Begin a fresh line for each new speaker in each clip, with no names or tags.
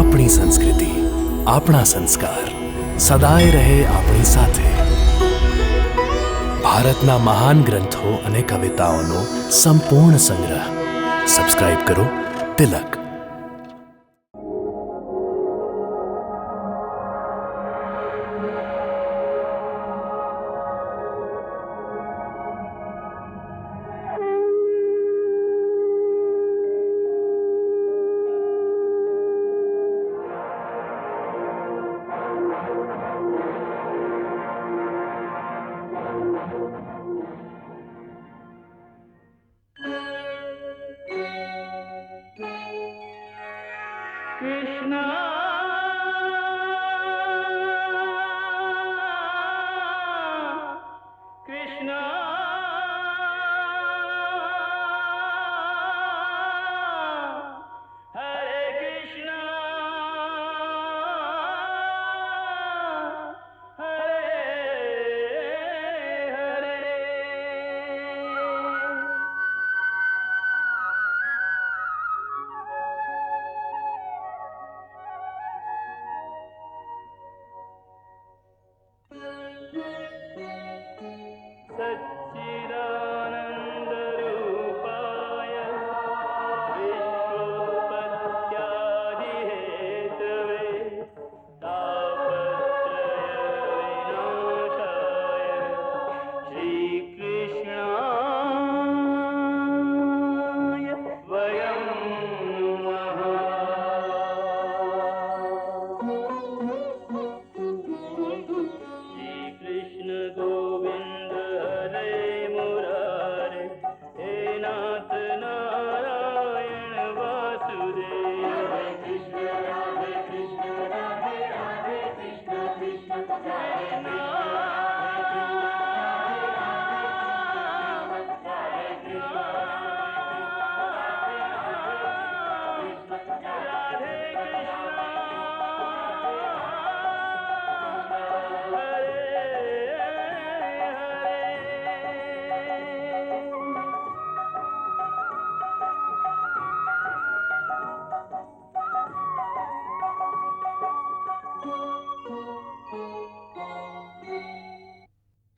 આપણી સંસ્કૃતિ, આપણા સંસ્કાર સદાય રહે આપણી સાથે. ભારતના મહાન ગ્રંથો અને કવિતાઓનો સંપૂર્ણ સંગ્રહ. સબસ્ક્રાઇબ કરો તિલક.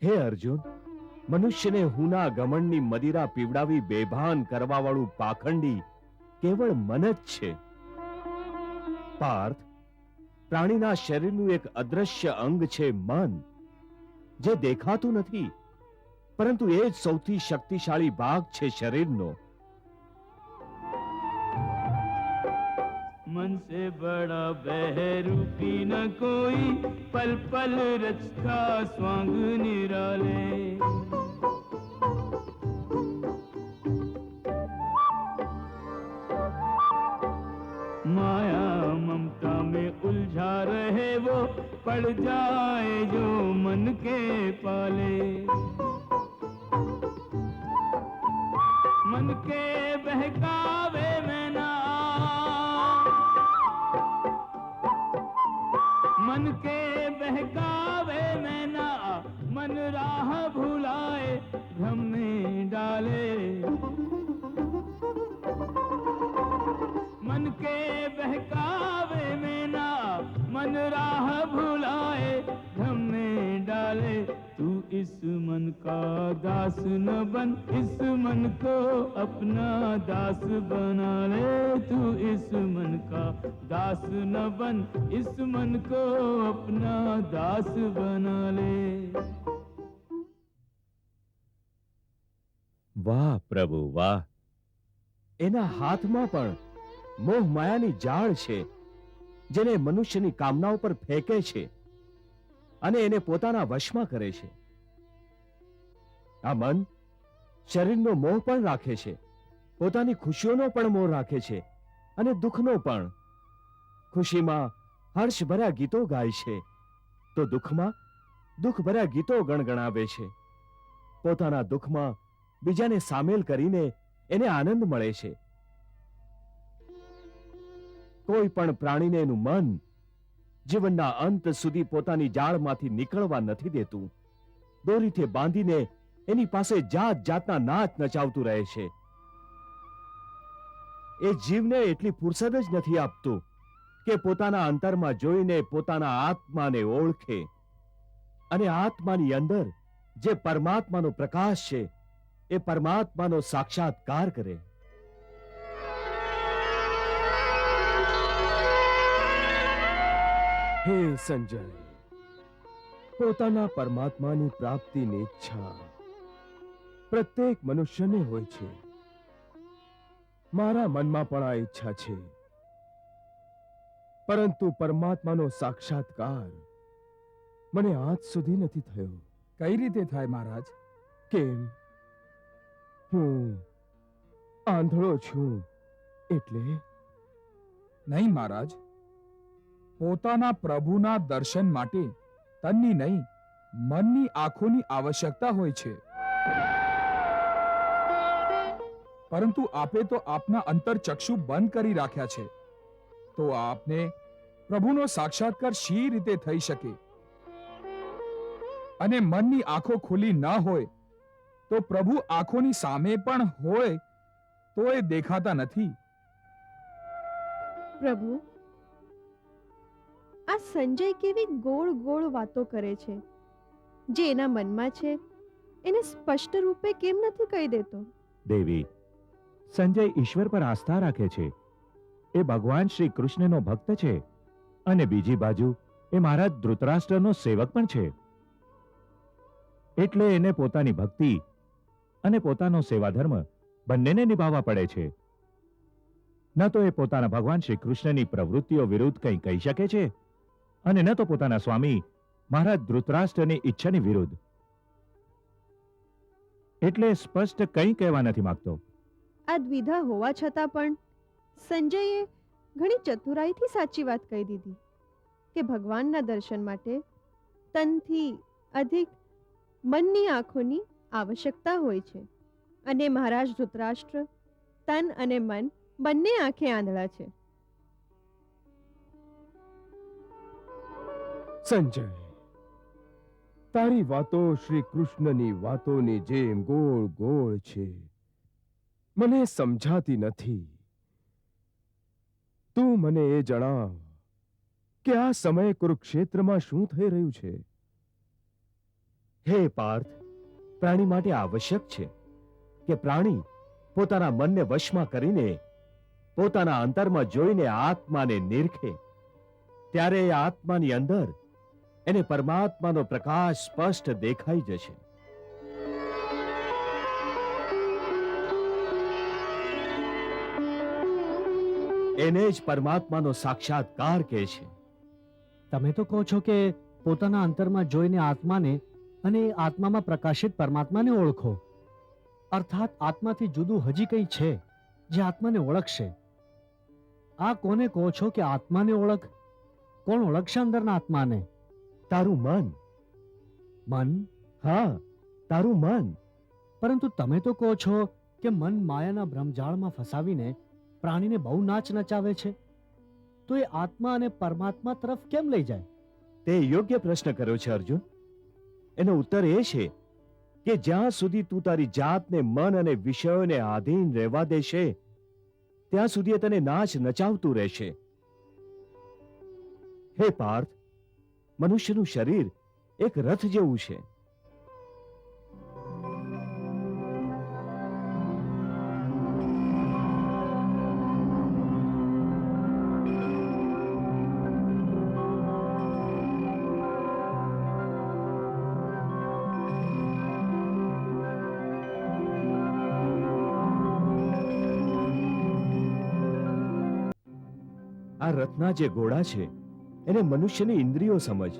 હે અર્જુન, મનુષ્યને હુના ગમણની મદિરા પીવડાવી બેભાન કરવા વાળું પાખંડી કેવળ મન જ છે. પાર્થ, પ્રાણીના શરીરનું એક અદ્રશ્ય અંગ છે મન, જે દેખાતું નથી, પરંતુ એ જ સૌથી શક્તિશાળી ભાગ છે શરીરનો.
मन से बड़ा बहरूपी न कोई, पल पल रचता स्वांग निराले. माया ममता में उलझा रहे वो, पड़ जाए जो मन के पाले. मन के बहकावे में ना, मन के बहकावे में ना, मन राह भुलाए भ्रम में डाले. मन के बहकावे में ना, मन राह भुलाए भ्रम में डाले. तू इस मन का दास न बन, इस मन को अपना दास बना ले. तू इस मन का दास न बन, इस मन को अपना दास बना ले.
વાહ પ્રભુ વાહ! એના હાથમાં પણ મોહ માયાની જાળ છે, જેને મનુષ્યની કામનાઓ પર ફેંકે છે અને એને પોતાના વશમાં કરે છે. આ મન શરીરનો મોહ પણ રાખે છે, પોતાની ખુશીઓનો પણ મોહ રાખે છે અને દુઃખનો પણ. ખુશીમાં હર્ષભર્યા ગીતો ગાય છે, તો દુઃખમાં દુઃખભર્યા ગીતો ગણગણાવે છે. પોતાના દુઃખમાં બીજાને સામેલ કરીને એને આનંદ મળે છે. કોઈ પણ પ્રાણીને એનું મન જીવનના અંત સુધી પોતાની જાળમાંથી નીકળવા નથી દેતું. દોરીથી બાંધીને એની પાસે જાત જાતના નાચ નચાવતું રહે છે. એ જીવને એટલી ફુરસદ જ નથી આપતું કે પોતાના અંતરમાં જોઈને પોતાના આત્માને ઓળખે અને આત્માની અંદર જે પરમાત્માનો પ્રકાશ છે એ પરમાત્માનો સાક્ષાત્કાર કરે. હે સંજય, પોતાના પરમાત્માની પ્રાપ્તિની ઈચ્છા પ્રત્યેક મનુષ્યને હોય છે. મારા મનમાં પણ આ ઈચ્છા છે, પરંતુ પરમાત્માનો સાક્ષાત્કાર મને આજ સુધી નથી થયો.
કઈ રીતે થાય મહારાજ?
કેમ? હું આંધળો છું એટલે?
નહીં મહારાજ, પોતાના પ્રભુના દર્શન માટે તનની નહીં મનની આંખોની આવશ્યકતા હોય છે. પરંતુ આપે તો આપના અંતરચક્ષુ બંધ કરી રાખ્યા છે, તો આપને પ્રભુનો સાક્ષાત્કાર શી રીતે થઈ શકે? અને મનની આંખો ખુલી ન હોય તો પ્રભુ આંખોની સામે પણ હોય તો એ દેખાતા નથી.
પ્રભુ, આ સંજય કેવી ગોળ ગોળ વાતો કરે છે. જે એના મનમાં છે એને સ્પષ્ટ રૂપે કેમ નથી કહી દેતો?
દેવી, સંજય ઈશ્વર પર આસ્થા રાખે છે. એ ભગવાન શ્રી કૃષ્ણનો ભક્ત છે અને બીજી બાજુ એ મહારાજ ધૃતરાષ્ટ્રનો સેવક પણ છે. એટલે એને પોતાની ભક્તિ અને પોતાનો સેવાધર્મ બંનેને નિભાવવા પડે છે. ન તો એ પોતાના ભગવાન શ્રી કૃષ્ણની પ્રવૃત્તિઓ વિરુદ્ધ કંઈ કહી શકે છે અને ન તો પોતાના સ્વામી મહારાજ ધૃતરાષ્ટ્રની ઈચ્છાની વિરુદ્ધ. એટલે સ્પષ્ટ કંઈ કહેવા નથી માંગતો.
આ દ્વિધા હોવા છતાં પણ સંજયે ઘણી ચતુરાઈથી સાચી વાત કહી દીધી કે ભગવાનના દર્શન માટે તનથી અધિક મનની આંખોની આવશ્યકતા હોય છે અને મહારાજ ધૃતરાષ્ટ્ર તન અને મન બંને આંખે આંધળા છે.
સંજય, તારી વાતો શ્રી કૃષ્ણની વાતોની જેમ ગોળ ગોળ છે. મને સમજાતી નથી. તું મને એ જણાવ કે આ સમયે કુરુક્ષેત્રમાં શું થઈ રહ્યું છે? હે પાર્થ, પ્રાણી માટે આવશ્યક છે કે પ્રાણી પોતાના મનને વશમાં કરીને પોતાના અંતરમાં જોઈને આત્માને નિરખે. ત્યારે એ આત્માની અંદર એને પરમાત્માનો પ્રકાશ સ્પષ્ટ દેખાઈ જશે. એને જ પરમાત્માનો સાક્ષાત્કાર કહે છે.
તમે તો કહો છો કે પોતાના અંતરમાં જોઈને આત્માને અને આત્મામાં પ્રકાશિત પરમાત્માને ઓળખો. અર્થાત આત્માથી જુદું હજી કંઈ છે જે આત્માને ઓળખશે. આ કોને કહો છો કે આત્માને ઓળખ? કોણ ઓળખશે અંદરના આત્માને?
તારું મન.
મન?
હા, તારું મન.
પરંતુ તમે તો કહો છો કે મન માયાના ભ્રમજાળમાં ફસાવીને પ્રાણીને બહુ નાચ નચાવે છે. તો એ આત્મા અને પરમાત્મા તરફ કેમ લઈ જાય?
તે યોગ્ય પ્રશ્ન કર્યો છે અર્જુન. એનો ઉત્તર એ છે કે જ્યાં સુધી તું તારી જાતને મન અને વિષયોને આધીન રહેવા દેશે ત્યાં સુધી એ તને નાચ નચાવતું રહેશે. હે પાર્થ, મનુષ્યનું શરીર એક રથ જેવું છે. આ રથના જે ઘોડા છે એને મનુષ્યની ઇન્દ્રિયો સમજ.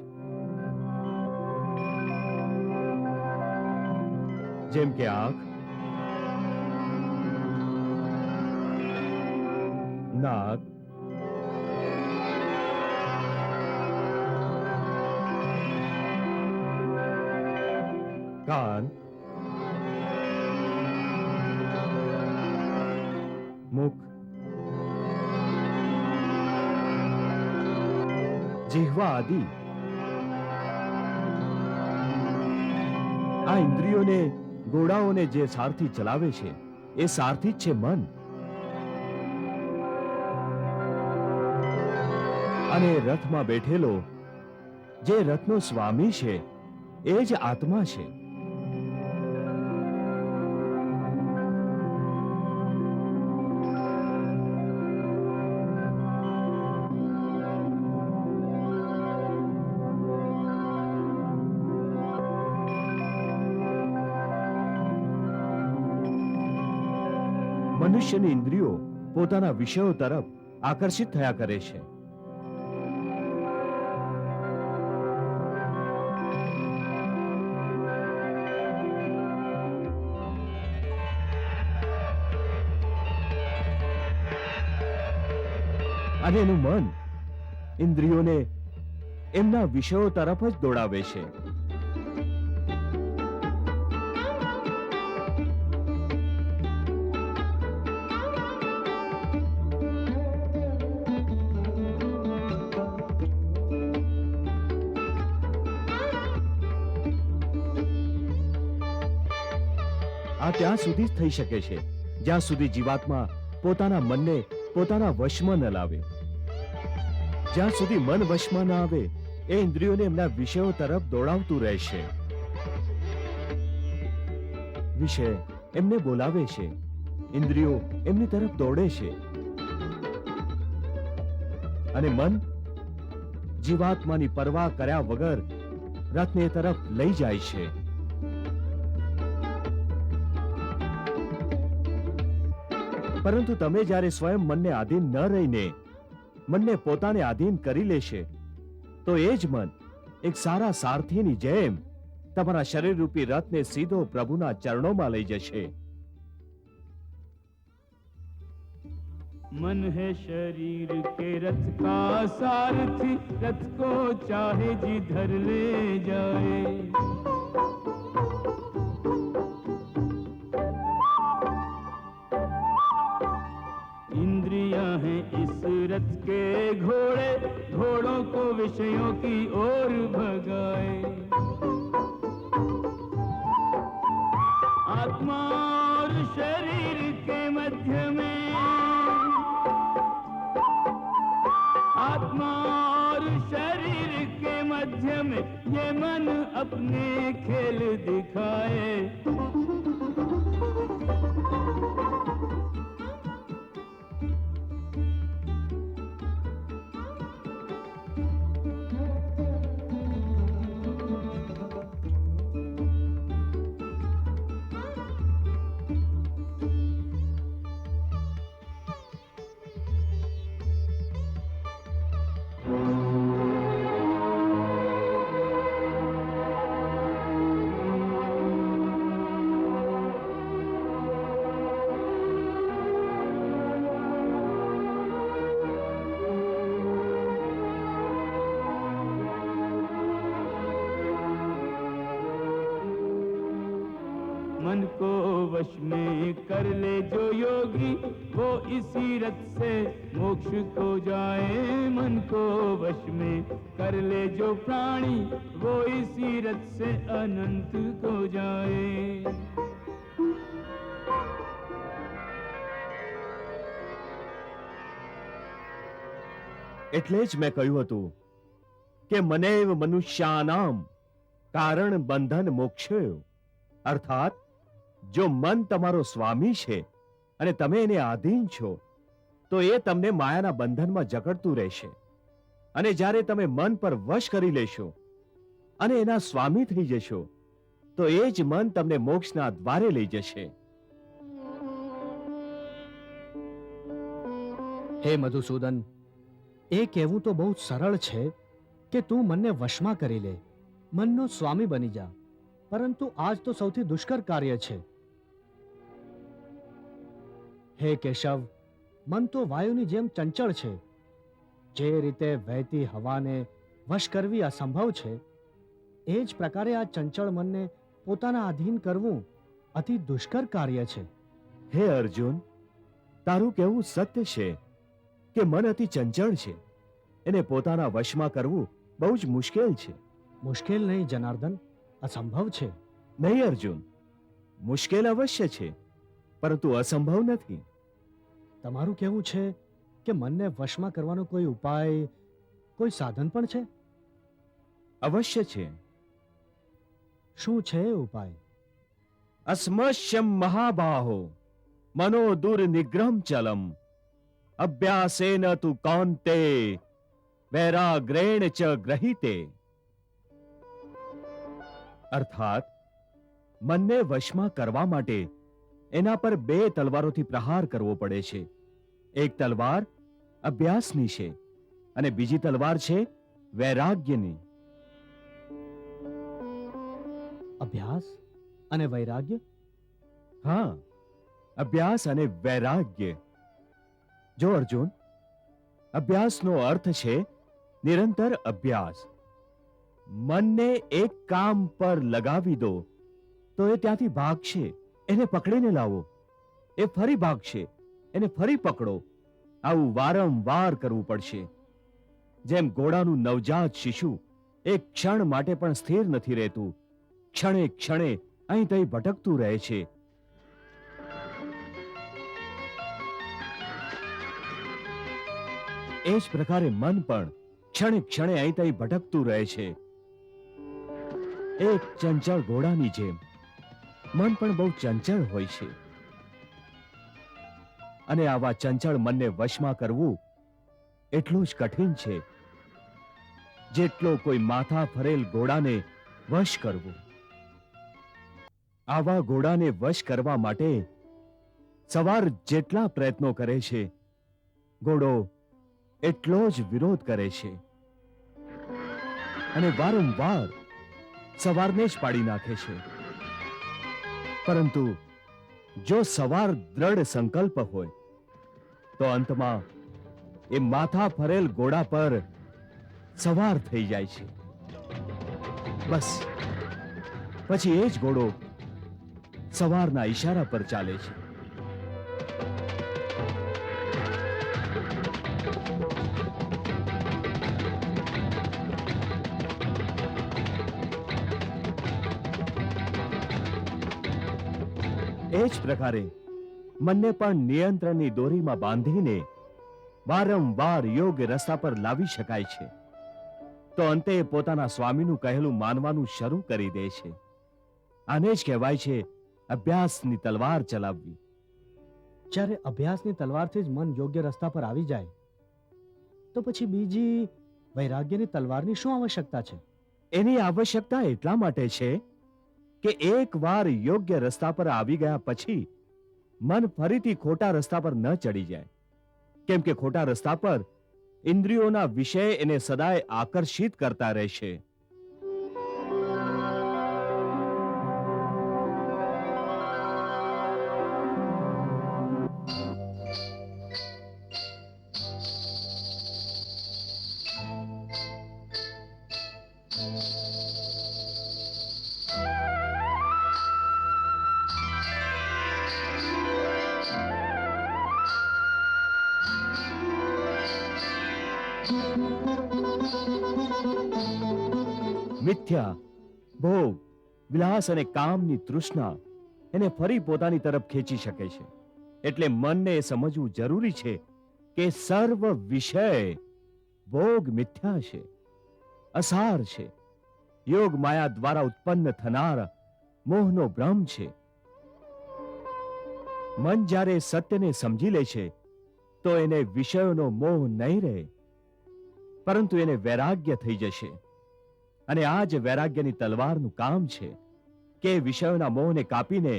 જેમ કે આંખ, નાક, કાન, મુખ, જીહવા આદિ. આ ઇન્દ્રિયોને, ઘોડાઓને જે સારથી ચલાવે છે એ સારથી જ છે મન. અને રથમાં બેઠેલો જે રથનો સ્વામી છે એ જ આત્મા છે. મનુષ્યની ઇન્દ્રિયો પોતાના વિષયો તરફ આકર્ષિત થયા કરે છે. અને એનું મન ઇન્દ્રિયોને એમના વિષયો તરફ જ દોડાવે છે. આ ત્યાં સુધી જ થઈ શકે છે જ્યાં સુધી જીવાત્મા પોતાના મનને પોતાના વશમાં ન લાવે. જ્યાં સુધી મન વશમાં ન આવે એ ઇન્દ્રિયોને એમના વિષયો તરફ દોડાવતું રહેશે. વિષય એમને બોલાવે છે, ઇન્દ્રિયો એમની તરફ દોડે છે અને મન જીવાત્માની પરવા કર્યા વગર રથને તરફ લઈ જાય છે. પરંતુ તમે જ્યારે સ્વયં મનને આધીન ન રહીને મનને પોતાને આધીન કરી લેશે તો એ જ મન એક સારા સારથીની જેમ તમારા શરીર રૂપી રથને સીધો પ્રભુના ચરણોમાં લઈ જશે.
मन है शरीर के रथ का सारथी, रथ को चाहे जिधर ले जाए. इंद्रियां हैं इस रथ के घोड़े, घोड़ों को विषयों की ओर भगाए. आत्मा और शरीर के मध्य में, आत्मा और शरीर के मध्य में ये मन अपने खेल दिखाए. मन को वश में कर ले जो योगी, वो इसी रथ से मोक्ष को जाए. मन को वश में कर ले जो प्राणी, वो इसी रथ से अनंत को जाए.
એટલે જ મેં કહ્યું હતું કે મનેવ મનુષ્યાનામ કારણ બંધન મોક્ષયો. અર્થાત જો મન તમારો સ્વામી છે અને તમે એને આધીન છો તો એ તમને માયાના બંધનમાં જકડતું રહેશે. અને જ્યારે તમે મન પર વશ કરી લેશો અને એના સ્વામી થઈ જશો તો એ જ મન તમને મોક્ષના દ્વારે લઈ જશે.
હે મધુસૂદન, એ કહેવું તો બહુ સરળ છે કે તું મનને વશમાં કરી લે, મનનો સ્વામી બની જા. પરંતુ આજ તો સૌથી દુષ્કર કાર્ય છે. હે કેશવ, મન તો વાયુની જેમ ચંચળ છે. જે રીતે વહેતી હવાને વશ કરવી અસંભવ છે, એ જ પ્રકારે આ ચંચળ મનને પોતાના આધીન કરવું અતિ દુષ્કર કાર્ય છે.
હે અર્જુન, તારું કહેવું સત્ય છે કે મન અતિ ચંચળ છે. એને પોતાના વશમાં કરવું બહુ જ મુશ્કેલ છે.
મુશ્કેલ નહીં જનાર્દન, અસંભવ છે.
નહીં અર્જુન, મુશ્કેલ અવશ્ય છે પરંતુ અસંભવ નથી.
તમારું કહેવું છે કે મનને વશમાં કરવાનો કોઈ ઉપાય કોઈ સાધન પણ છે?
અવશ્ય છે.
શું છે એ ઉપાય?
અસ્મશ્યમ મહાબાહો મનો દુર્નિગ્રહમ ચલમ અભ્યાસેન તુ કૌન્તે વૈરાગ્રેણ ચ ગ્રહીતે. અર્થાત મનને વશમાં કરવા માટે એના પર 2 તલવારોથી પ્રહાર કરવો પડે છે. એક તલવાર અભ્યાસની છે અને બીજી તલવાર છે વૈરાગ્યની.
અભ્યાસ અને વૈરાગ્ય?
હા, અભ્યાસ અને વૈરાગ્ય. જો અર્જુન, અભ્યાસનો અર્થ છે નિરંતર અભ્યાસ. મનને એક કામ પર લગાવી દો તો એ ત્યાંથી ભાગશે. એને પકડીને લાવો, એ ફરી ભાગશે. એને ફરી પકડો. આવું વારંવાર કરવું પડશે. જેમ ઘોડાનું નવજાત શિશુ એક ક્ષણ માટે પણ સ્થિર નથી રહેતું, ક્ષણે ક્ષણે અહીં તહીં ભટકતું રહે છે. એ જ પ્રકારે મન પણ ક્ષણે ક્ષણે અહીં તહીં ભટકતું રહે છે. એક ચંચળ ઘોડાની જેમ મન પણ બહુ ચંચળ હોય છે. અને આવા ચંચળ મનને વશમાં કરવું એટલું જ કઠિન છે જેટલો કોઈ માથા ફરેલ ઘોડાને વશ કરવો. આવા ઘોડાને વશ કરવા માટે સવાર જેટલા પ્રયત્નો કરે છે, ઘોડો એટલો જ વિરોધ કરે છે અને વારંવાર સવારને જ પાડી નાખે છે. પરંતુ જો સવાર દ્રઢ સંકલ્પ હોય તો અંતમાં એ માથા ફરેલ ઘોડા પર સવાર થઈ જાય છે. બસ પછી એ જ ઘોડો સવારના ઈશારા પર ચાલે છે. એ જ પ્રકારે મનને પણ નિયંત્રણની દોરીમાં બાંધીને વારંવાર યોગ્ય રસ્તા પર લાવી શકાય છે. તો અંતે પોતાના સ્વામીનું કહેલું માનવાનું શરૂ કરી દે છે. આને જ કહેવાય છે અભ્યાસની તલવાર ચલાવવી.
જ્યારે અભ્યાસની તલવારથી જ મન યોગ્ય રસ્તા પર આવી જાય તો પછી બીજી વૈરાગ્યની તલવારની શું આવશ્યકતા છે?
એની આવશ્યકતા એટલા માટે છે કે એકવાર યોગ્ય રસ્તા પર આવી ગયા પછી મન ફરીથી ખોટા રસ્તા પર ન ચડી જાય. કેમ કે ખોટા રસ્તા પર ઇન્દ્રિયોના વિષય એને સદાય આકર્ષિત કરતા રહેશે. મિથ્યા, ભોગ, વિલાસ અને કામની તૃષ્ણા એને ફરી પોતાની તરફ ખેંચી શકે છે. એટલે મનને એ સમજવું જરૂરી છે કે સર્વ વિષય ભોગ મિથ્યા છે, અસાર છે, યોગ માયા દ્વારા ઉત્પન્ન થનાર મોહનો ભ્રમ છે. મન જ્યારે સત્યને સમજી લે છે તો એને વિષયોનો મોહ નહીં રહે, પરંતુ એને વૈરાગ્ય થઈ જશે. અને આ જ વૈરાગ્યની તલવારનું કામ છે કે વિષયોના મોહને કાપીને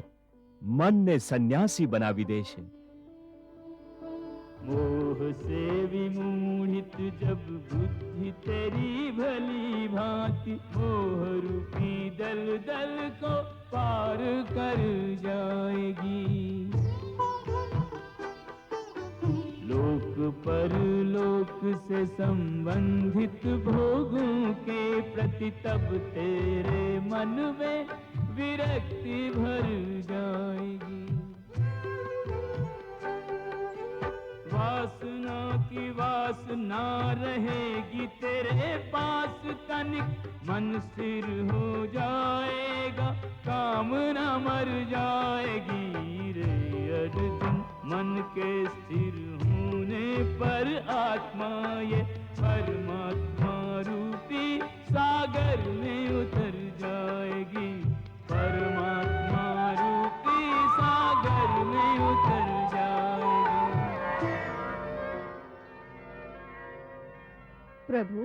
મનને સંન્યાસી બનાવી દે છે.
मोह से विमोहित जब बुद्धि तेरी भली भांति मोह रूपी दल दल को पार कर जाएगी. लोक पर लोक से संबंधित भोगों के प्रति तब तेरे मन में विरक्ति भर जाएगी. वासना की वासना रहेगी तेरे पास तनिक मन स्थिर हो जाएगा, कामना मर जाएगी रे अर्जुन. मन के स्थिर होने पर आत्मा ये परमात्मा रूपी सागर में उतर जाएगी, परमात्मा रूपी सागर में उतर जाएगी।
પ્રભુ,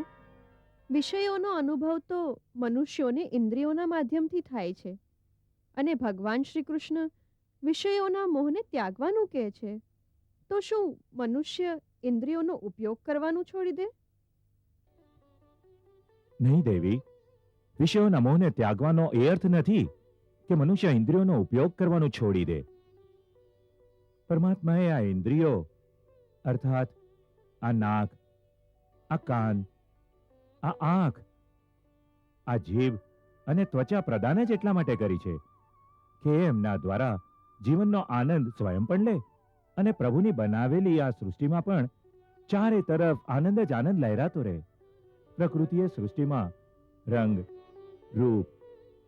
વિષયોનો અનુભવ તો મનુષ્યોને ઇન્દ્રિયોના માધ્યમથી થાય છે અને ભગવાન શ્રી કૃષ્ણ વિષયોના મોહને ત્યાગવાનું કહે છે, તો શું મનુષ્ય ઇન્દ્રિયોનો ઉપયોગ કરવાનું છોડી દે?
નહીં દેવી, વિષયોના મોહને ત્યાગવાનો એ અર્થ નથી કે મનુષ્ય ઇન્દ્રિયોનો ઉપયોગ કરવાનું છોડી દે. પરમાત્માએ આ ઇન્દ્રિયો અર્થાત આ નાક, આ કાન, આ આંખ, આ જીભ અને ત્વચા પ્રદાન જ એટલા માટે કરી છે કે એમના દ્વારા જીવનનો આનંદ સ્વયં પણ લે અને પ્રભુની બનાવેલી આ સૃષ્ટિમાં પણ ચારે તરફ આનંદ જ આનંદ લહેરાતો રહે. પ્રકૃતિએ સૃષ્ટિમાં રંગ, રૂપ,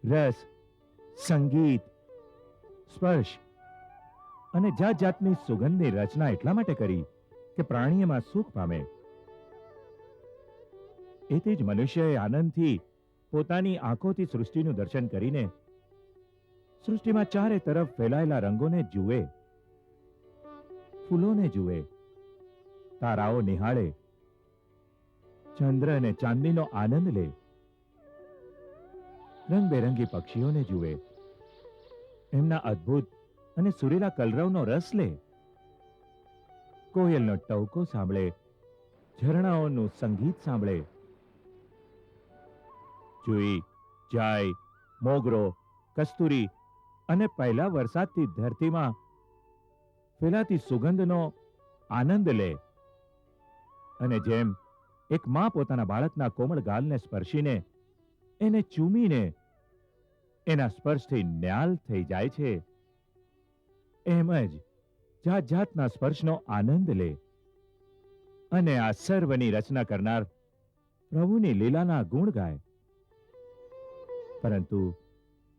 રસ, સંગીત, સ્પર્શ અને જાત જાતની સુગંધની રચના એટલા માટે કરી કે પ્રાણી એમાં સુખ પામે. એથી જ મનુષ્યએ આનંદથી પોતાની આંખોથી સૃષ્ટિનું દર્શન કરીને સૃષ્ટિમાં ચારે તરફ ફેલાયેલા રંગોને જુએ, ફૂલોને જુએ, તારાઓ નિહાળે, ચંદ્ર અને ચાંદનીનો આનંદ લે, રંગબેરંગી પક્ષીઓને જુએ, એમના અદ્ભુત અને સુરેલા કલરવનો રસ લે, કોયલનો ટહુકો સાંભળે, ઝરણાઓનું સંગીત સાંભળે, જુઈ, જાય, મોગરો, કસ્તુરી અને પહેલા વરસાદથી ધરતીમાં ફેલાતી સુગંધનો આનંદ લે અને જેમ એક માં પોતાના બાળકના કોમળ ગાલને સ્પર્શીને એને ચૂમીને એના સ્પર્શથી ન્યાલ થઈ જાય છે, એમ જ જાત જાતના સ્પર્શનો આનંદ લે અને આ સર્વની રચના કરનાર પ્રભુની લીલાના ગુણ ગાય. પરંતુ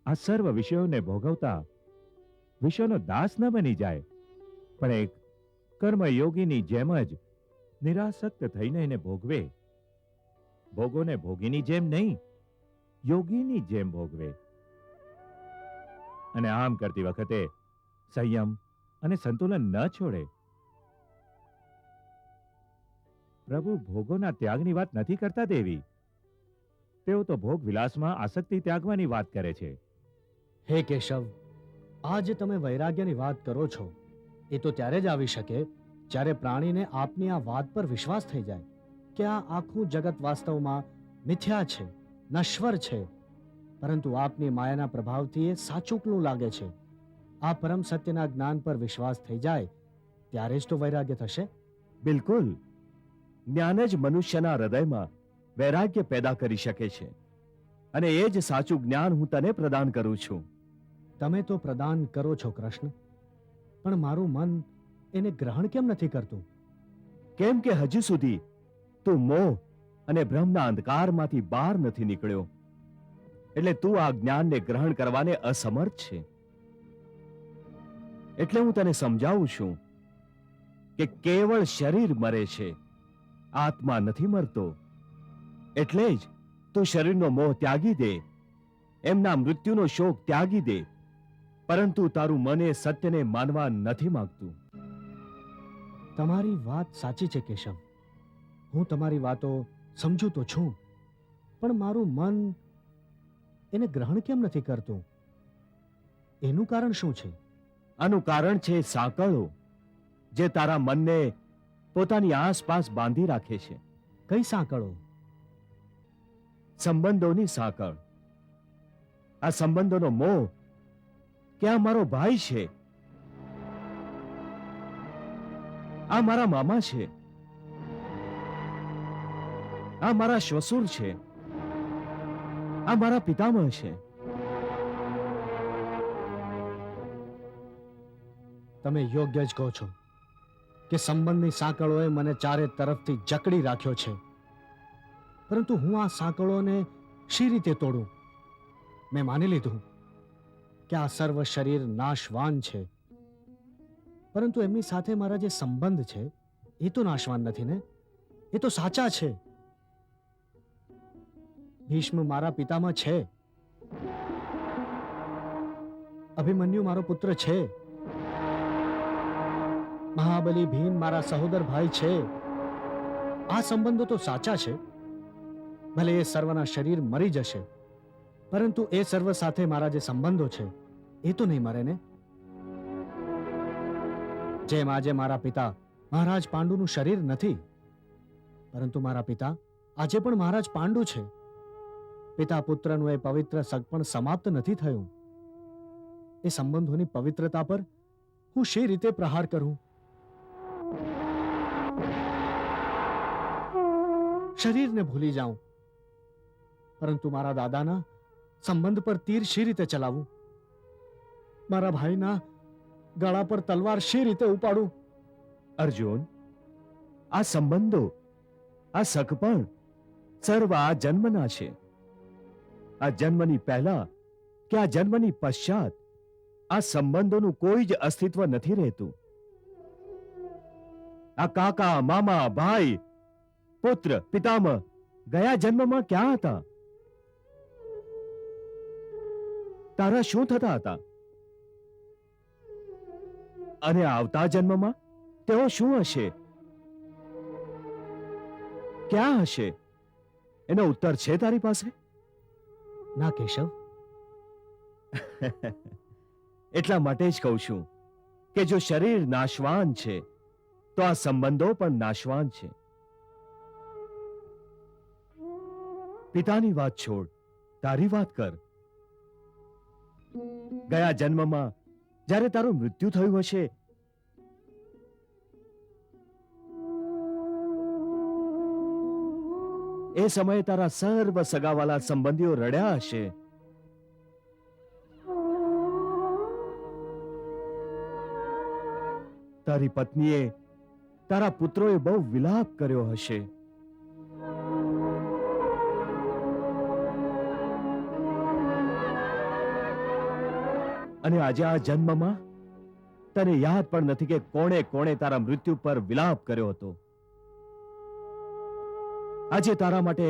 આ સર્વ વિષયોને ભોગવતા વિષયોનો દાસ ન બની જાય, પણ એક કર્મયોગીની જેમ જ નિરાસક્ત થઈને એને ભોગવે. ભોગોને ભોગીની જેમ નહીં, યોગીની જેમ ભોગવે. અને આમ કરતી વખતે સંયમ અને સંતુલન ન છોડે. પ્રભુ ભોગોના ત્યાગની વાત નથી કરતા દેવી, તેઓ તો ભોગ વિલાસમાં આસક્તિ ત્યાગવાની વાત કરે છે.
હે કેશવ, આ જે તમે વૈરાગ્યની વાત કરો છો એ તો ત્યારે જ આવી શકે જ્યારે પ્રાણીને આપની આ વાત પર વિશ્વાસ થઈ જાય કે આ આખું જગત વાસ્તવમાં મિથ્યા છે, નશ્વર છે, પરંતુ આપની માયાના પ્રભાવથી એ સાચુકલું લાગે છે. આ પરમ સત્યના જ્ઞાન પર વિશ્વાસ થઈ જાય ત્યારે જ તો વૈરાગ્ય થશે.
બિલકુલ, જ્ઞાન જ મનુષ્યના હૃદયમાં વૈરાગ્ય પેદા કરી શકે છે અને એ જ સાચું જ્ઞાન હું તને પ્રદાન કરું છું.
તમે તો પ્રદાન કરો છો કૃષ્ણ, પણ મારું મન એને ગ્રહણ કેમ નથી કરતું?
કેમ કે હજુ સુધી તું મોહ અને ભ્રમના અંધકારમાંથી બહાર નથી નીકળ્યો, એટલે તું આ જ્ઞાનને ગ્રહણ કરવાને અસમર્થ છે. એટલે હું તને સમજાવું છું કે કેવળ શરીર મરે છે, આત્મા નથી મરતો. એટલે જ તું શરીરનો મોહ ત્યાગી દે, એમના મૃત્યુનો શોક ત્યાગી દે, પરંતુ તારું મન એ સત્યને માનવા નથી માંગતું.
તમારી વાત સાચી છે કેશવ, હું તમારી વાતો સમજુ તો છું, પણ મારું મન એને ગ્રહણ કેમ નથી કરતું? એનું કારણ શું છે?
આનું કારણ છે સાંકળો જે તારા મનને પોતાની આસપાસ બાંધી રાખે છે.
કઈ સાંકળો?
સંબંધોની સાંકળ. આ સંબંધોનો મોહ કે આ મારો ભાઈ છે, આ મારા મામા છે, આ મારા શ્વસુર છે, આ મારા પિતામહ છે.
તમે યોગ્ય જ કહો છો કે સંબંધની સાંકળોએ મને ચારે તરફથી જકડી રાખ્યો છે, પરંતુ હું આ સાંકળોને શી રીતે તોડું? મેં માની લીધું કે આ સર્વ શરીર નાશવાન છે, પરંતુ એમની સાથે મારા જે સંબંધ છે એ તો નાશવાન નથી ને, એ તો સાચા છે. ભીષ્મ મારા પિતામાં છે, અભિમન્યુ મારો પુત્ર છે, મહાબલી ભીમ મારા સહોદર ભાઈ છે. આ સંબંધો તો સાચા છે. ભલે એ સર્વના શરીર મરી જશે, પરંતુ એ સર્વ સાથે મારા જે સંબંધો છે એ તો નહીં મરે ને. જેમ આજે મારા પિતા મહારાજ પાંડુનું શરીર નથી, પરંતુ મારા પિતા આજે પણ મહારાજ પાંડુ છે. પિતા પુત્રનું એ પવિત્ર સગપણ સમાપ્ત નથી થયું. એ સંબંધોની પવિત્રતા પર હું શી રીતે પ્રહાર કરું? શરીરને ભૂલી જાઉં, પરંતુ મારા દાદાના સંબંધ પર તીર શી રીતે ચલાવું? મારા ભાઈના ગળા પર તલવાર શી રીતે ઉપાડું?
અર્જુન, આ સંબંધો, આ સગપણ સર્વ આ જન્મના છે. આ જન્મની પહેલા કે આ જન્મની પશ્ચાત આ સંબંધોનું કોઈ જ અસ્તિત્વ નથી રહેતું. આ કાકા, મામા, ભાઈ, પુત્ર, પિતામહ ગયા જન્મમાં ક્યાં હતા? તારા શું થતા હતા? અને આવતા જન્મમાં તેઓ શું હશે, ક્યાં હશે? એનો ઉત્તર છે તારી પાસે?
ના કેશવ,
એટલા માટે જ કહું છું કે જો શરીર નાશવાન છે તો આ સંબંધો પણ નાશવાન છે. પિતાની વાત છોડ, તારી વાત કર. ગયા જન્મમાં જ્યારે તારું મૃત્યુ થયું હશે, એ સમયે તારા સર્વ સગાવાલા સંબંધીઓ રડ્યા હશે. તારી પત્નીએ, તારા પુત્રોએ બહુ વિલાપ કર્યો હશે. અને આજે આ જન્મમાં તને યાદ પણ નથી કે કોણે કોણે તારા મૃત્યુ પર વિલાપ કર્યો હતો. આજે તારા માટે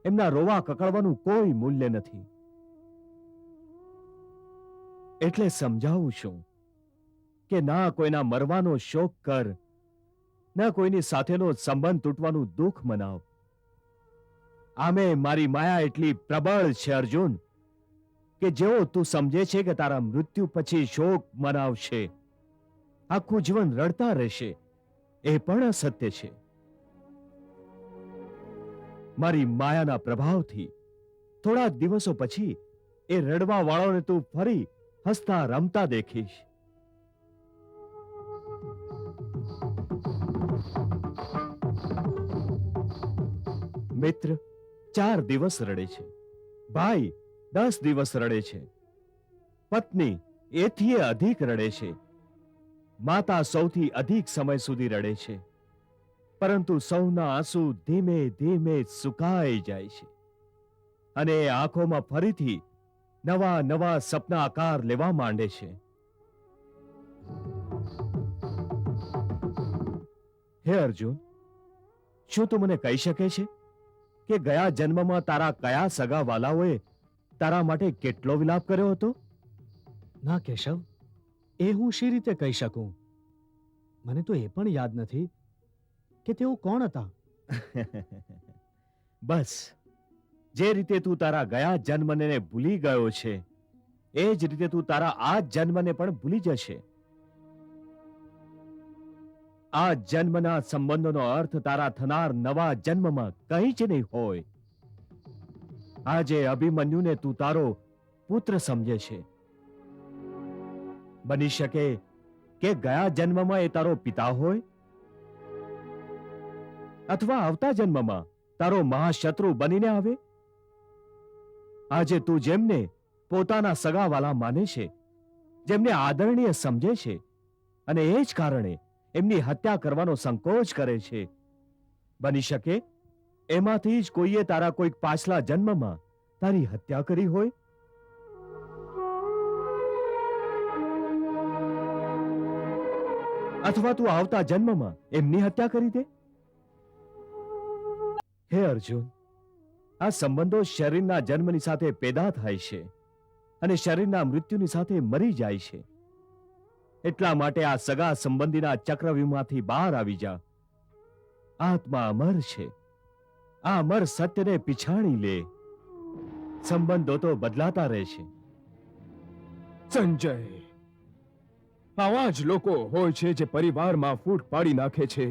એમના રોવા કકળવાનું કોઈ મૂલ્ય નથી. એટલે સમજાવું છું કે ના કોઈના મરવાનો શોક કર, ના કોઈની સાથેનો સંબંધ તૂટવાનું દુઃખ મનાવ. આમે મારી માયા એટલી પ્રબળ છે અર્જુન, કે જેવો તું સમજે છે કે તારા મૃત્યુ પછી શોક મનાવશે, આખું જીવન રડતા રહેશે, એ પણ અસત્ય છે. મારી માયાના પ્રભાવથી થોડા દિવસો પછી એ રડવા વાળોને તું ફરી હસતા રમતા દેખીશ. મિત્ર 4 દિવસ રડે છે, ભાઈ 10 દિવસ રડે છે, પત્ની એથી અધિક રડે છે, માતા સૌથી અધિક સમય સુધી રડે છે, પરંતુ સૌના આંસુ ધીમે ધીમે સુકાઈ જાય છે અને એ આંખોમાં ફરીથી નવા નવા સપના આકાર લેવા માંડે છે. હે અર્જુન, શું તું મને કહી શકે છે કે ગયા જન્મમાં તારા કયા સગા વાલાઓએ તારા માટે કેટલો વિલાપ કર્યો હતો?
ના કેશવ, એ હું શી રીતે કહી શકું? મને તો એ પણ યાદ નથી કે તેઓ કોણ હતા.
બસ, જે રીતે તું તારા ગયા જન્મને ભૂલી ગયો છે, એ જ રીતે તું તારા આ જન્મને પણ ભૂલી જશે. આ જન્મના સંબંધોનો અર્થ તારા થનાર નવા જન્મમાં કંઈ જ નહીં હોય. આજે અભિમન્યુને તું તારો પુત્ર સમજે છે. બની શકે કે ગયા જન્મમાં એ તારો પિતા હોય, અથવા આવતા જન્મમાં તારો મહાશત્રુ બનીને આવે. આજે તું જેમને પોતાના સગાવાલા માને છે, જેમને આદરણીય સમજે છે, અને એ જ કારણે એમની હત્યા કરવાનો સંકોચ કરે છે, બની શકે એમાંથી જ કોઈએ તારા કોઈક પાછલા જન્મમાં તારી હત્યા કરી હોય. અથવા તું આવતા જન્મમાં એમની હત્યા કરી દે. હે અર્જુન, આ સંબંધો શરીરના જન્મની સાથે પેદા થાય છે અને શરીરના મૃત્યુની સાથે મરી જાય છે. એટલા માટે આ સગા સંબંધીના ચક્રવ્યૂહમાંથી બહાર આવી જા. આત્મા અમર છે. આ અમર સત્યને પીછાણી લે. સંબંધો તો બદલાતા રહે છે.
સંજય, આવા જ લોકો હોય છે જે પરિવારમાં ફૂટ પાડી નાખે છે,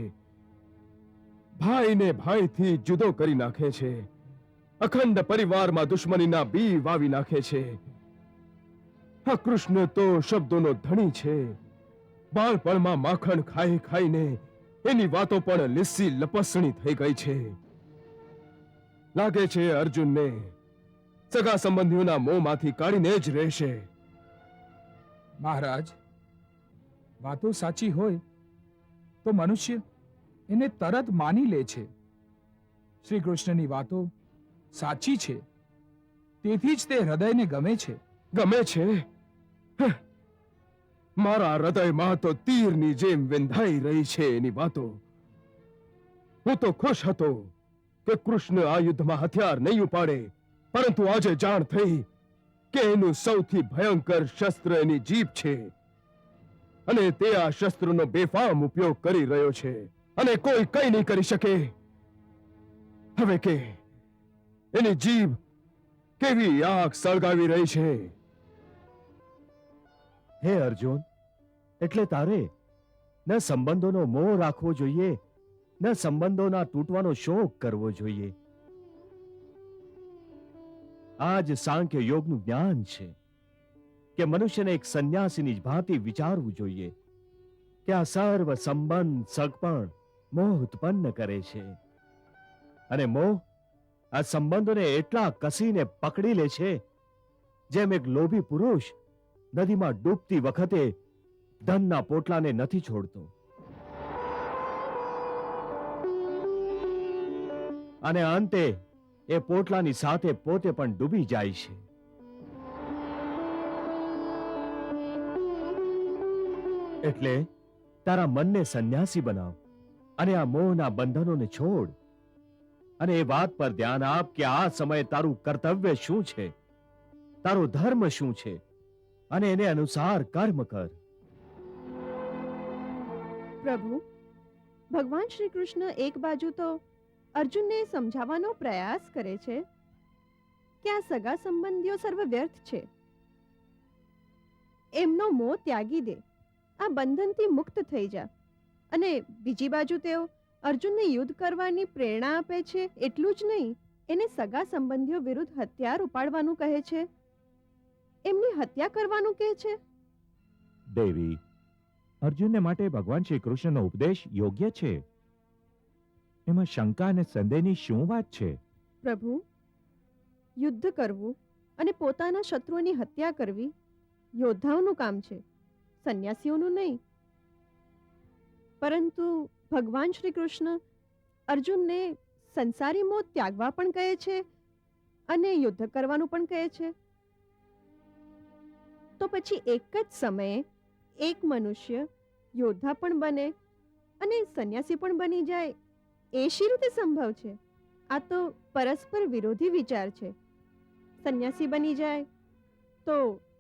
ભાઈને ભાઈથી જુદો કરી નાખે છે, અખંડ પરિવારમાં દુશ્મનીના બી વાવી નાખે છે. આ કૃષ્ણ તો શબ્દોનો ધણી છે. બાળપણમાં માખણ ખાઈ ખાઈને એની વાતો પણ લીસી લપસણી થઈ ગઈ છે. લાગે છે અર્જુનને સગા સંબંધીઓના મોંમાંથી કાઢીને જ રહેશે. મહારાજ, વાતો સાચી હોય તો મનુષ્ય એને તરત માની લે છે. શ્રી કૃષ્ણની વાતો સાચી છે, તેથી જ તે હૃદયને ગમે છે. ગમે છે? મારા હૃદયમાં તો તીરની જેમ વિંધાઈ રહી છે એની વાતો. હું તો ખુશ હતો કે કૃષ્ણ આ યુદ્ધમાં હથિયાર નહીં ઉપાડે, પરંતુ આજે જાણ થઈ કે એનું સૌથી ભયંકર શસ્ત્ર એની જીભ છે અને તે આ શસ્ત્રનો બેફામ ઉપયોગ કરી રહ્યો છે અને કોઈ કંઈ નહીં કરી શકે. હવે કે એની જીભ કેવી આગ સળગાવી રહી છે.
હે અર્જુન, એટલે તારે ન સંબંધોનો મોહ રાખવો જોઈએ, ન સંબંધોના તૂટવાનો શોક કરવો જોઈએ. આ જ સાંખ્ય યોગનું જ્ઞાન છે કે મનુષ્યને એક સંન્યાસીની જ ભાંતિ વિચારવું જોઈએ કે આ સર્વ સંબંધ સગપણ મોહ ઉત્પન્ન કરે છે અને મોહ આ સંબંધોને એટલા કસીને પકડી લે છે જેમ એક લોભી પુરુષ નદીમાં ડૂબતી વખતે ધનના પોટલાને નથી છોડતો. અને અંતે એ પોટલાની સાથે પોતે પણ ડૂબી જાય છે. એટલે તારા મનને સંન્યાસી બનાવ અને આ મોહના બંધનોને છોડ અને એ વાત પર ધ્યાન આપ કે આ સમયે તારું કર્તવ્ય શું છે, તારો ધર્મ શું છે અને એને અનુસાર કર્મ કર.
પ્રભુ, ભગવાન શ્રી કૃષ્ણ એક બાજુ તો અર્જુનને સમજાવવાનો પ્રયાસ કરે છે કે આ સગા સંબંધીઓ સર્વ વ્યર્થ છે, એમનો મોહ ત્યાગી દે, આ બંધનથી મુક્ત થઈ જા. અને બીજી બાજુ તેઓ અર્જુનને યુદ્ધ કરવાની પ્રેરણા આપે છે. એટલું જ નહીં, એને સગા સંબંધીઓ વિરુદ્ધ હથિયાર ઉપાડવાનું કહે છે, એમની હત્યા કરવાનું કહે છે.
દેવી, અર્જુનને માટે ભગવાન શ્રી કૃષ્ણનો ઉપદેશ યોગ્ય છે. એમાં શંકા અને સંદેહની શું વાત છે?
પ્રભુ, યુદ્ધ કરવું અને પોતાના શત્રુઓની હત્યા કરવી યોદ્ધાઓનું કામ છે, સંન્યાસીઓનું નહીં. પરંતુ ભગવાન શ્રી કૃષ્ણ અર્જુનને સંસારી મોહ ત્યાગવા પણ કહે છે અને યુદ્ધ કરવાનું પણ કહે છે. તો પછી એક જ સમયે એક મનુષ્ય યોદ્ધા પણ બને અને સંન્યાસી પણ બની જાય, એ શી રીતે સંભવ છે? આ તો પરસ્પર વિરોધી વિચાર છે. સંન્યાસી બની જાય તો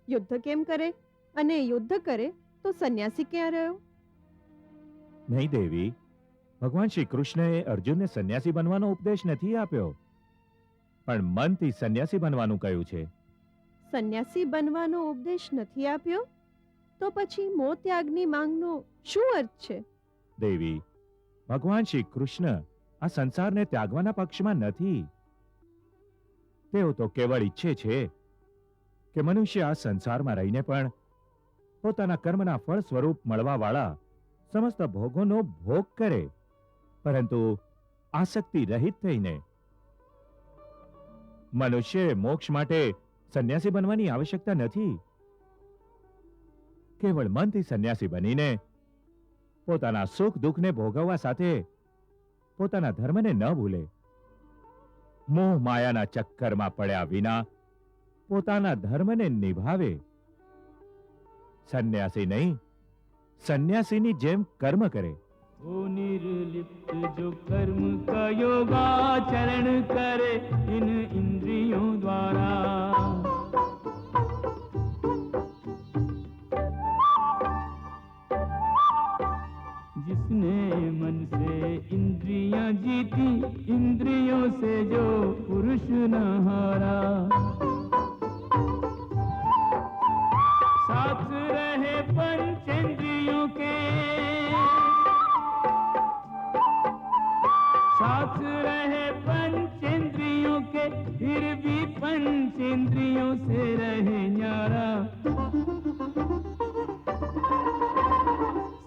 યુદ્ધ કેમ કરે, અને યુદ્ધ કરે તો સંન્યાસી ક્યાં રહ્યો?
નહીં દેવી, ભગવાન શ્રી કૃષ્ણએ અર્જુનને સંન્યાસી બનવાનો ઉપદેશ નથી આપ્યો, પણ મનથી સંન્યાસી બનવાનું કહ્યું છે.
સંન્યાસી બનવાનો ઉપદેશ નથી આપ્યો તો પછી મોહ ત્યાગની માંગનો શું અર્થ છે?
દેવી, ભગવાન શ્રી કૃષ્ણ આ સંસારને ત્યાગવાના પક્ષમાં નથી. તેઓ તો કેવળ ઈચ્છે છે કે મનુષ્ય આ સંસારમાં રહીને પણ પોતાના કર્મના ફળ સ્વરૂપ મળવાવાળા સમસ્ત ભોગોનો ભોગ કરે, પરંતુ આસક્તિ રહિત થઈને. મનુષ્ય મોક્ષ માટે સંન્યાસી બનવાની આવશ્યકતા નથી. કેવળ મનથી સંન્યાસી બનીને પોતાના સુખ દુઃખને ભોગવવા સાથે પોતાના ધર્મને ન ભૂલે, મોહ માયાના ચક્કરમાં પડ્યા વિના પોતાના ધર્મને નિભાવે. સંન્યાસી નહીં સંન્યાસીની જેમ કર્મ કરે.
वो निर्लिप्त जो कर्म का योगाचरण करे इन इंद्रियों द्वारा, जिसने मन से इंद्रियां जीती इंद्रियों से जो पुरुष न हारा, साथ रहे पंचेंद्रियों के, साथ रहे पंचेंद्रियों के, फिर भी पंचेंद्रियों से रहे न्यारा,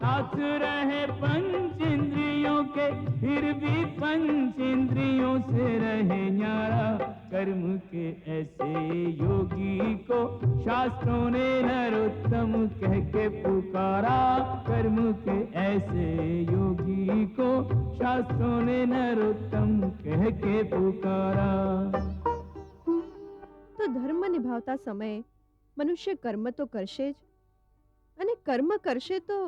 साथ रहे पंचेंद्रियों के, फिर भी पंचेंद्रियों से रहे न्यारा। कर्म के ऐसे योगी को शास्त्रों ने नरोत्तम कह के पुकारा, कर्म के ऐसे योगी को शास्त्रों ने नरोत्तम कह के पुकारा।
તો ધર્મ નિભાવતા સમયે મનુષ્ય કર્મ તો કરશે જ, અને કર્મ કરશે તો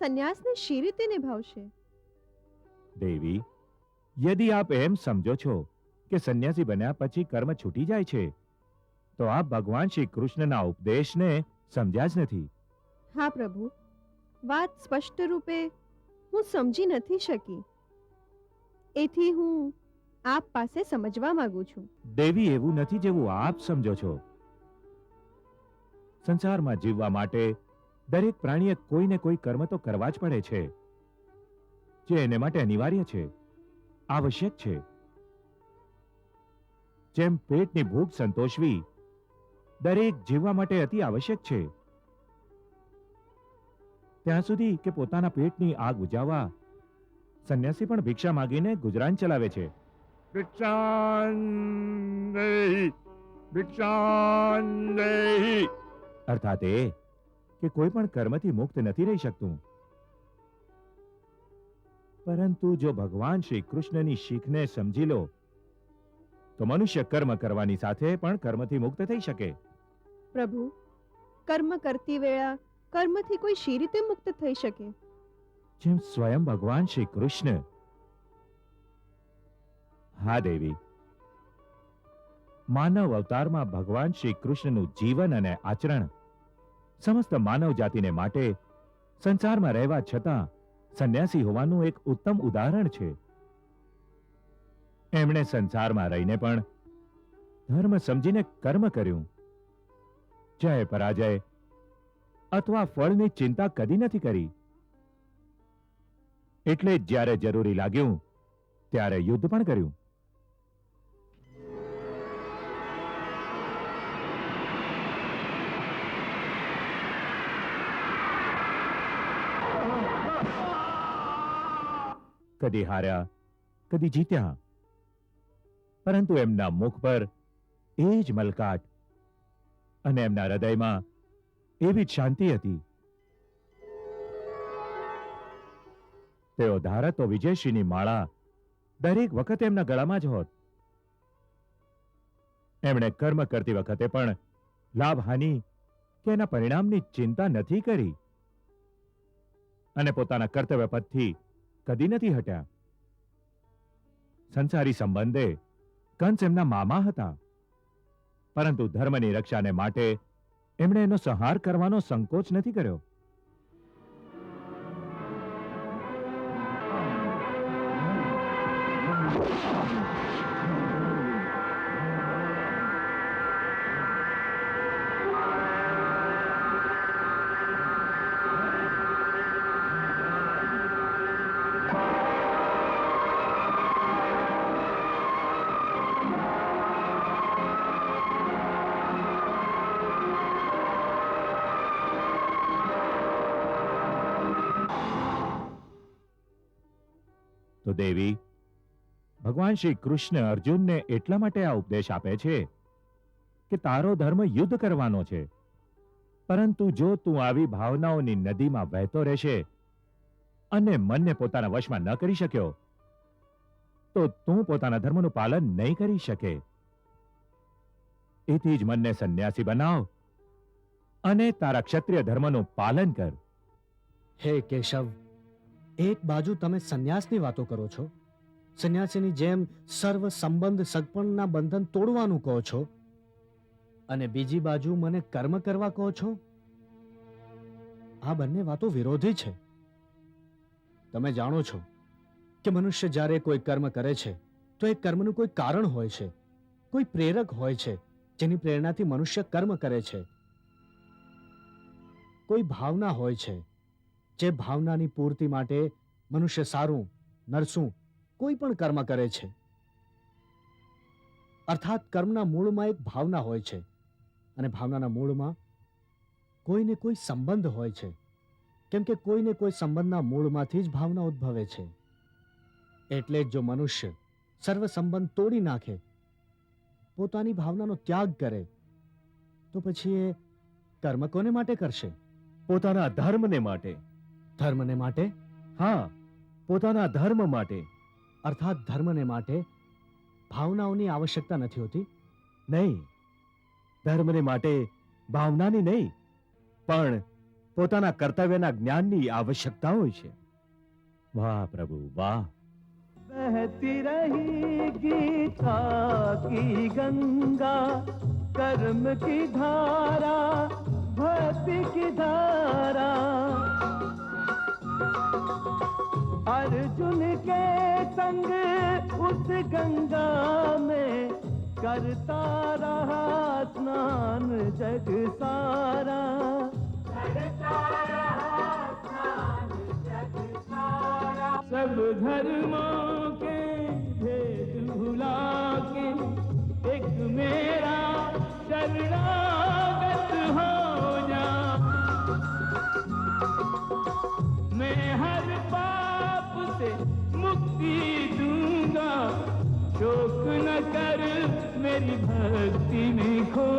સંન્યાસને શી રીતે નિભાવશે?
દેવી, યદિ આપ એમ સમજો છો કે સંન્યાસી બન્યા પછી કર્મ છૂટી જાય છે, તો આપ ભગવાન શ્રી કૃષ્ણના ઉપદેશને સમજ્યા જ નથી.
હા પ્રભુ, વાત સ્પષ્ટ રૂપે હું સમજી નથી શકી, એથી હું આપ પાસે સમજવા માંગુ છું.
દેવી, એવું નથી જેવું આપ સમજો છો. સંસારમાં જીવવા માટે દરેક પ્રાણીએ કોઈ ને કોઈ કર્મ તો કરવા જ પડે છે, જે એને માટે અનિવાર્ય છે, આવશ્યક છે. જેમ પેટની ભૂખ સંતોષવી દરેક જીવવા માટે અતિ આવશ્યક છે, ત્યાં સુધી કે પોતાના પેટની આગ બુઝાવવા સંન્યાસી પણ ભિક્ષા માંગીને ગુજરાન ચલાવે છે. અર્થાત એ કે કોઈ પણ કર્મથી મુક્ત નથી રહી શકતું. પરંતુ જો ભગવાન શ્રી કૃષ્ણની શીખને સમજી લો તો મનુષ્ય કર્મ કરવાની સાથે પણ કર્મથી મુક્ત થઈ શકે.
પ્રભુ, કર્મ કરતી વેળા કર્મથી કોઈ શી રીતે મુક્ત થઈ શકે?
જેમ સ્વયં ભગવાન શ્રી કૃષ્ણ. હા દેવી, માનવ અવતારમાં ભગવાન શ્રી કૃષ્ણનું જીવન અને આચરણ સમસ્ત માનવ જાતિને માટે સંસારમાં રહેવા છતાં સંન્યાસી હોવાનું એક ઉત્તમ ઉદાહરણ છે. એમણે સંસારમાં રહીને પણ ધર્મ સમજીને કર્મ કર્યું. જય પરાજય અથવા ફળની ચિંતા કદી નથી કરી. એટલે જ જ્યારે જરૂરી લાગ્યું ત્યારે યુદ્ધ પણ કર્યું. કદી હાર્યા, કદી જીત્યા, પરંતુ એમના મુખ પર એ જ મલકાટ અને એમના હૃદયમાં એવી જ શાંતિ હતી. તેઓ ધારતો વિજયશ્રીની માળા દરેક વખતે એમના ગળામાં જ હોત. એમણે કર્મ કરતી વખતે પણ લાભ હાનિ કે એના પરિણામની ચિંતા નથી કરી અને પોતાના કર્તવ્ય પથથી કદી નથી હટ્યા. સંસારી સંબંધે કંસ એમના મામા હતા, પરંતુ ધર્મની રક્ષાને માટે એમણે એનો સંહાર કરવાનો સંકોચ નથી કર્યો. તો દેવી, ભગવાન શ્રી કૃષ્ણ અર્જુનને એટલા માટે આ ઉપદેશ આપે છે કે તારો ધર્મ યુદ્ધ કરવાનો છે, પરંતુ જો તું આવી ભાવનાઓની નદીમાં વહેતો રહેશે અને મનને પોતાના વશમાં ન કરી શક્યો તો તું પોતાના ધર્મનું પાલન નહીં કરી શકે. એથી જ મનને સંન્યાસી બનાવ અને તારા ક્ષત્રિય ધર્મનું પાલન કર.
હે કેશવ, એક બાજુ તમે સંન્યાસની વાતો કરો છો, સંન્યાસીની જેમ સર્વ સંબંધ સગપણના બંધન તોડવાનું કહો છો, અને બીજી બાજુ મને કર્મ કરવા કહો છો. આ બંને વાતો વિરોધી છે. તમે જાણો છો કે મનુષ્ય જ્યારે કોઈ કર્મ કરે છે તો એ કર્મનું કોઈ કારણ હોય છે, કોઈ પ્રેરક હોય છે જેની પ્રેરણાથી મનુષ્ય કર્મ કરે છે. કોઈ ભાવના હોય છે, જે ભાવનાની પૂર્તિ માટે મનુષ્ય સારું નરસું કોઈ પણ કર્મ કરે છે. અર્થાત કર્મના મૂળમાં એક ભાવના હોય છે, અને ભાવનાના મૂળમાં કોઈને કોઈ સંબંધ હોય છે, કેમ કે કોઈને કોઈ સંબંધના મૂળમાંથી જ ભાવના ઉદ્ભવે છે. એટલે જ જો મનુષ્ય સર્વ સંબંધ તોડી નાખે, પોતાની ભાવનાનો ત્યાગ કરે, તો પછી એ કર્મ કોને માટે કરશે?
પોતાના ધર્મને માટે.
ધર્મને માટે?
હા, પોતાના ધર્મ માટે.
અર્થાત ધર્મને માટે ભાવનાઓની આવશ્યકતા નથી હોતી?
નહીં, ધર્મને માટે ભાવનાની નહીં, પણ પોતાના કર્તવ્યના જ્ઞાનની આવશ્યકતા હોય છે.
વાહ પ્રભુ વાહ.
बहती रही गीता की गंगा, कर्म की धारा भक्ति की धारा, अर्जुन के संग उस गंगा में करता रहा स्नान जग सारा. सब धर्मों के भेद भुला के एक मेरा शरणागत हो जा. मैं हर पाप से मुक्ति दूंगा, शोक न कर मेरी भक्ति में खो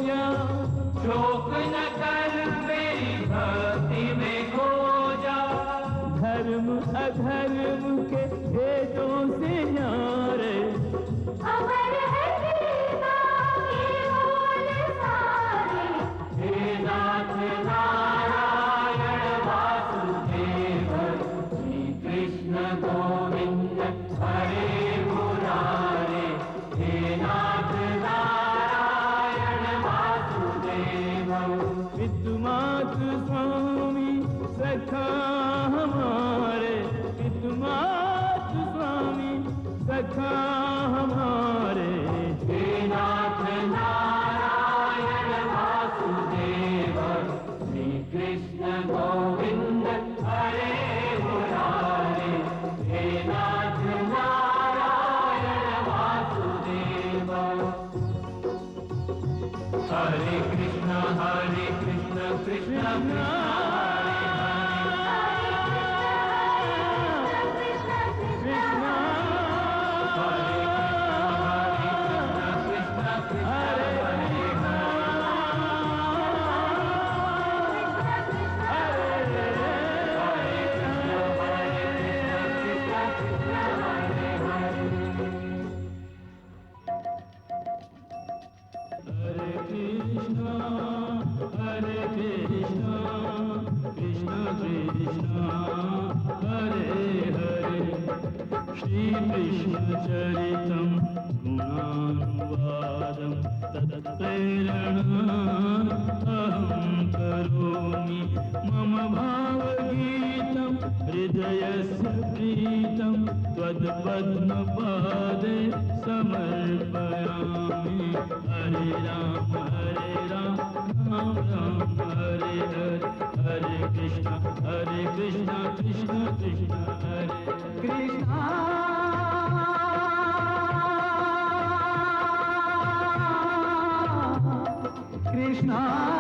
जा. शोक न कर मेरी भक्ति में खो जा. धर्म अधर्म के भेदों से न्यारे अमर है गीता के बोल सारे. हे नाथ नारायण वासुदेव, श्री कृष्ण गोविंद हरे मुरारे. हे नाथ नारायण वासुदेव, विद्युमात स्वामी सखा हमारे. विद्युमात स्वामी सखा हमारे. हे नाथ नारायण वासुदेव, श्री कृष्ण गोविंद हरे मुरारे. हे नाथ नारायण वासुदेव. हरे कृष्ण कृष्ण कृष्ण श्रीकृष्णचरितं गुणानुवादं तत्प्रेरणा अहं करोमि. मम भावगीतं हृदयस्य प्रीतं त्वत्पद्मपादे समर्पयामि. हरे राम राम राम हरे हरे. हरे कृष्ण कृष्ण कृष्ण हरे कृष्ण. कृष्ण